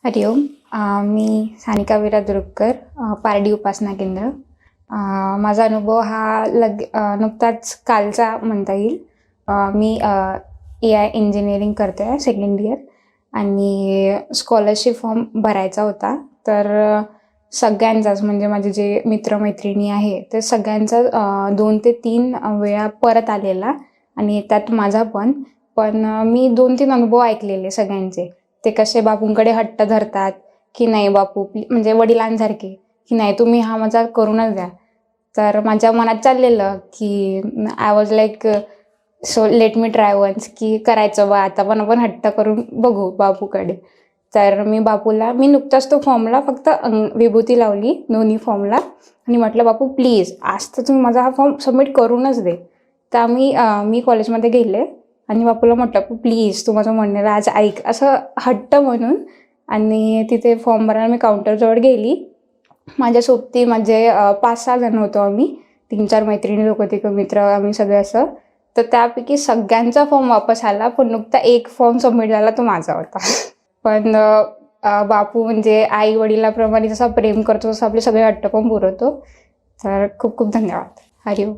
हरिओम. मी सानिका विरादुरकर, पारडी उपासना केंद्र. माझा अनुभव हा नुकताच कालचा म्हणता येईल. मी AI इंजिनिअरिंग करते आहे, सेकंड इयर, आणि स्कॉलरशिप फॉर्म भरायचा होता. तर सगळ्यांचाच, म्हणजे माझे जे मित्रमैत्रिणी आहे ते सगळ्यांचा 2 ते 3 वेळा परत आलेला, आणि त्यात माझा पण मी 2-3 अनुभव ऐकलेले सगळ्यांचे. ते कसे बापूंकडे हट्ट धरतात की नाही बापू, म्हणजे वडिलांसारखे, की नाही तुम्ही हा माझा करूनच द्या. तर माझ्या मनात चाललेलं की I was like so let me try once, की करायचं बा आता, पण आपण हट्ट करून बघू बापूकडे. तर मी नुकताच तो फॉर्मला फक्त विभूती लावली दोन्ही फॉर्मला, आणि म्हटलं बापू प्लीज आज तर तुम्ही माझा हा फॉर्म सबमिट करूनच दे. तर मी कॉलेजमध्ये गेले आणि बापूला म्हटलं प्लीज तू माझं म्हणणं आज ऐक, असं हट्ट म्हणून. आणि तिथे फॉर्म भरायला मी काउंटरजवळ गेली. माझ्या सोबती माझे 5-6 जण होतो आम्ही, 3-4 मैत्रिणी लोक होते, मित्र, आम्ही सगळे असं. तर त्यापैकी सगळ्यांचा फॉर्म वापस आला, पण नुकता एक फॉर्म सबमिट झाला, तो माझा होता. पण बापू म्हणजे आई वडिलाप्रमाणे जसा प्रेम करतो तसं आपले सगळे हट्ट पण पुरवतो. तर खूप खूप धन्यवाद. हरिओम.